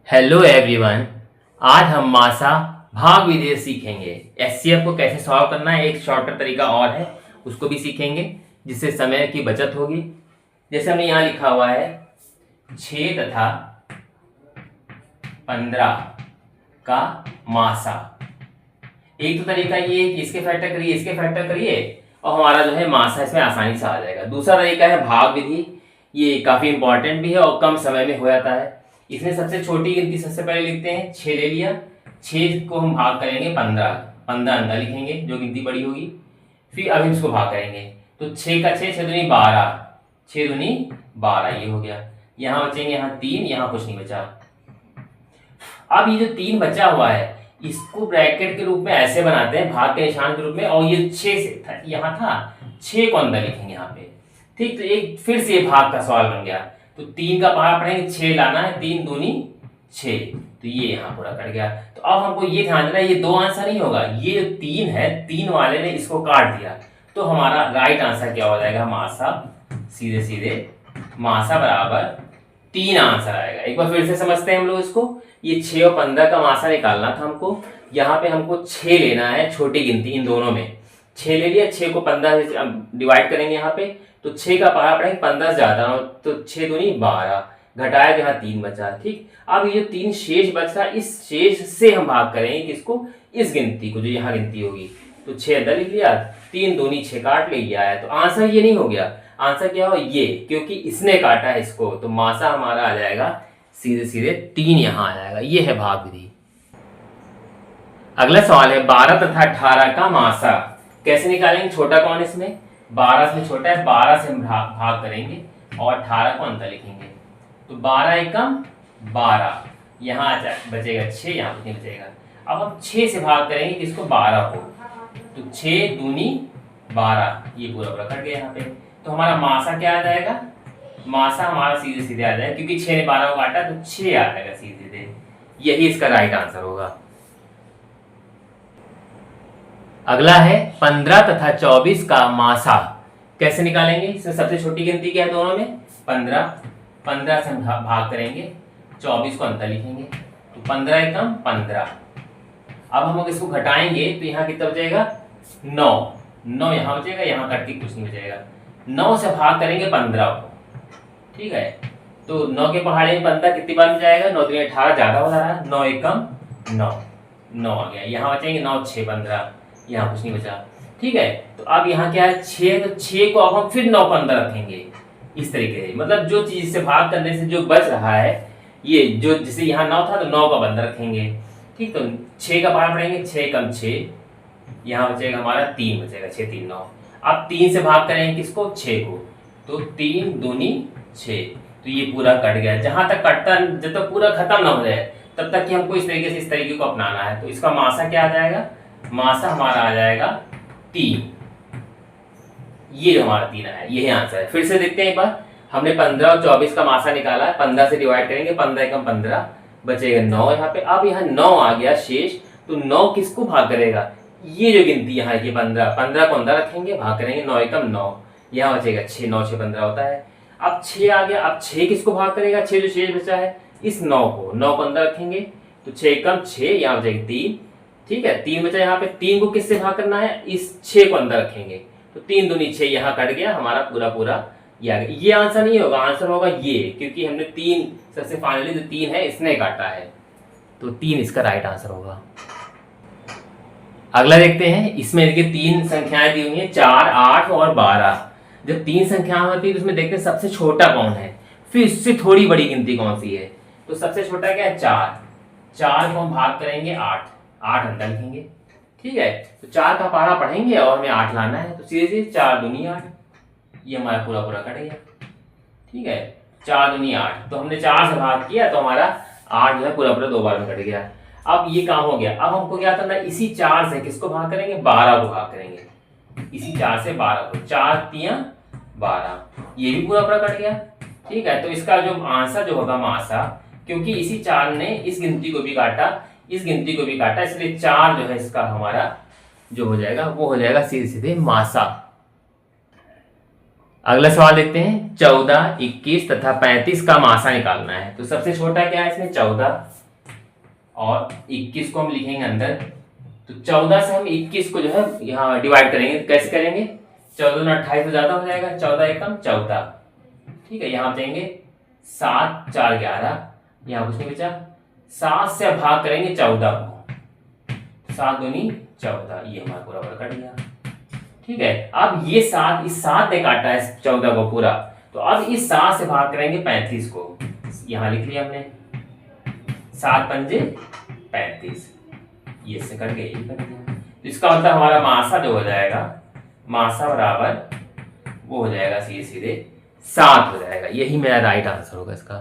Hello everyone. आज हम मासा भाग विधि सीखेंगे। एचसीएफ को कैसे सॉल्व करना है, एक शॉर्टर तरीका और है, उसको भी सीखेंगे जिससे समय की बचत होगी। जैसे हमने यहाँ लिखा हुआ है 6 तथा 15 का मासा। एक तो तरीका ये है कि इसके फैक्टर करिए, इसके फैक्टर करिए और हमारा जो है मासा इसमें आसानी से आ जाएगा। दूसरा तरीका है भाग विधि। ये काफी इंपॉर्टेंट भी है और कम समय में हो जाता है। इसमें सबसे छोटी गिनती सबसे पहले लिखते हैं, 6 ले लिया। 6 को हम भाग करेंगे 15, 15 अंदर लिखेंगे जो गिनती बड़ी होगी। फिर अभी इसको भाग करेंगे तो 6 का 6, 6 दूनी 12, 6 दूनी 12, ये हो गया। यहाँ बचेंगे, यहाँ 3, यहाँ कुछ नहीं बचा। अब ये जो 3 बचा हुआ है इसको ब्रैकेट के रूप में ऐसे बनाते हैं, भाग के निशान के रूप में, और ये 6 से था, यहाँ था 6 को अंदर लिखेंगे यहाँ पे। ठीक, तो एक फिर से भाग का सवाल बन गया। तो 3 का पहाड़ा पढ़ेंगे, 6 लाना है, 3 दूनी 6, तो ये यहाँ पूरा कट गया। तो अब हमको ये ध्यान देना, ये 2 आंसर नहीं होगा, ये जो 3 है, 3 वाले ने इसको काट दिया, तो हमारा राइट आंसर क्या हो जाएगा, मासा। सीधे सीधे मासा बराबर 3 आंसर आएगा। एक बार फिर से समझते हैं हम लोग इसको। ये 6 और 15 का मासा निकालना था हमको। यहाँ पे हमको 6 लेना है, छोटी गिनती इन दोनों में 6 ले लिया। 6 को 15 से डिवाइड करेंगे यहाँ पे, तो 6 का पहाड़ा पढ़ेंगे, 15 से ज्यादा हो तो 6 दूनी 12, घटाया जहाँ 3 बचा। ठीक, अब ये 3 शेष बचा, इस शेष से हम भाग करेंगे किसको, इस गिनती को, जो यहाँ गिनती होगी। तो 6 अंदर लिख लिया, 3 दूनी 6 काट ले गया है। तो आंसर ये नहीं हो गया, आंसर क्या हो, ये, क्योंकि इसने काटा है इसको, तो मासा हमारा आ जाएगा सीधे सीधे 3 यहाँ आ जाएगा। ये है भाग विधि। अगला सवाल है 12 तथा 18 का मासा कैसे निकालेंगे। छोटा कौन इसमें, 12 से छोटा है, 12 से हम भाग करेंगे और 18 को अंतर लिखेंगे। तो 12 एकम 12, यहाँ बचेगा 6, यहाँ कुछ नहीं बचेगा। अब हम 6 से भाग करेंगे किसको, 12 को, तो 6 दूनी 12, ये पूरा पूरा कट गया यहाँ पे। तो हमारा मासा क्या आ जाएगा, मासा हमारा सीधे सीधे आ जाएगा, क्योंकि 6 ने 12 को काटा तो 6 आ जाएगा सीधे सीधे। यही इसका राइट आंसर होगा। अगला है 15 तथा 24 का मासा कैसे निकालेंगे। इसमें सबसे छोटी गिनती क्या है दोनों में, 15, 15 से हम भाग करेंगे, 24 को अंतर लिखेंगे, तो 15 एकम 15। अब हम इसको घटाएंगे तो यहाँ कितना बचेगा, 9, 9 यहाँ बचेगा, यहाँ कट के कुछ नहीं बचेगा। 9 से भाग करेंगे 15 को, ठीक है, तो 9 के पहाड़े में 15 कितनी बार में जाएगा, 9 3 18, ज्यादा हो रहा है, 9 एकम 9, 9 आ गया। यहाँ बचेंगे 9 6 15, यहाँ कुछ नहीं बचा। ठीक है, तो अब यहाँ क्या है 6, तो 6 को अब हम फिर 9 को अंदर रखेंगे इस तरीके से, मतलब जो चीज से भाग करने से जो बच रहा है, ये जो जैसे यहाँ 9 था तो 9 को अंदर रखेंगे। ठीक, तो 6 का पहाड़ा पढ़ेंगे, 6 कम 6, यहाँ बचेगा हमारा 3 बचेगा, 6 3 9। अब 3 से भाग करेंगे किसको, 6 को, तो 3 दूनी 6, तो ये पूरा कट गया। जहां तक कटता, जब तक पूरा खत्म ना हो जाए तब तक कि हमको इस तरीके से, इस तरीके को अपनाना है। तो इसका मासा क्या आ जाएगा, मासा हमारा आ जाएगा 3। ये हमारा 3 आया, यही आंसर है। फिर से देखते हैं एक बार। हमने 15 और 24 का मासा निकाला है, 15 से डिवाइड करेंगे, 15 एकम 15, बचेगा 9 यहाँ पे। अब यहाँ 9 आ गया शेष, तो 9 किसको भाग करेगा, ये जो गिनती यहाँ है 15, 15 को अंदर रखेंगे, भाग करेंगे, 9 एकम 9, यहाँ बचेगा 6, 9 6 15 होता है। अब 6 आ गया, अब 6 किसको भाग करेगा, 6 जो शेष बचा है इस 9 को, 9 को अंदर रखेंगे, तो 6 एकम 6, यहाँ बचेगा 3। ठीक है, 3 बचा यहाँ पे, 3 को किससे भाग करना है, इस 6 को अंदर रखेंगे, तो 3 दूनी 6, यहाँ कट गया हमारा पूरा पूरा, ये आ गया। ये आंसर नहीं होगा, आंसर होगा ये, क्योंकि हमने 3 सबसे फाइनली जो 3 है इसने काटा है, तो 3 इसका राइट आंसर होगा। अगला देखते हैं, इसमें देखिए 3 संख्याएं दी हुई हैं, 4 8 और 12। जब 3 संख्याएं होती है तो उसमें देखते हैं सबसे छोटा कौन है, फिर इससे थोड़ी बड़ी गिनती कौन सी है। तो सबसे छोटा क्या है, 4, 4 को हम भाग करेंगे 8, 8 अंदर लिखेंगे। ठीक है, तो 4 का पहाड़ा पढ़ेंगे और हमें 8 लाना है, तो सीधे सीधे 4 दूनी 8, ये हमारा पूरा पूरा कट गया। ठीक है, 4 दूनी 8, तो हमने 4 से भाग किया तो हमारा 8 जो है पूरा पूरा 2 बार में कट गया। अब ये काम हो गया। अब हमको क्या करना है, इसी 4 से किसको भाग करेंगे, 12 को भाग करेंगे, इसी 4 से 12 को, 4 3 12, ये भी पूरा पूरा कट गया। ठीक है, तो इसका जो आंसर जो होगा मासा, क्योंकि इसी 4 ने इस गिनती को भी काटा, इस गिनती को भी काटा, इसलिए 4 जो है इसका हमारा जो हो जाएगा वो हो जाएगा सीधे सीधे मासा। अगला सवाल देखते हैं। 14, 21 तथा 35 का मासा निकालना है। तो सबसे छोटा क्या है इसमें 14 और 21 को हम लिखेंगे अंदर। तो 14 से हम 21 को जो है यहाँ डिवाइड करेंगे। तो कैसे करेंगे? 14 में 28 तो ज्यादा हो जाएगा, 14 एकम 14। ठीक है, यहाँ देंगे 7 4 11, यहाँ कुछ नहीं बचा। 7 से भाग करेंगे 14 को, 7 दूनी 14, ये हमारा पूरा कट गया। ठीक है, अब ये 7 इस 7 ने काटा है 14 को पूरा, तो अब इस 7 से भाग करेंगे 35 को। यहां लिख लिया हमने 7 पंजे 35, ये से कट गया, ये कट गया। तो इसका मतलब हमारा मासा जो हो जाएगा, मासा बराबर वो हो जाएगा सीधे सीधे 7 हो जाएगा। यही मेरा राइट आंसर होगा इसका।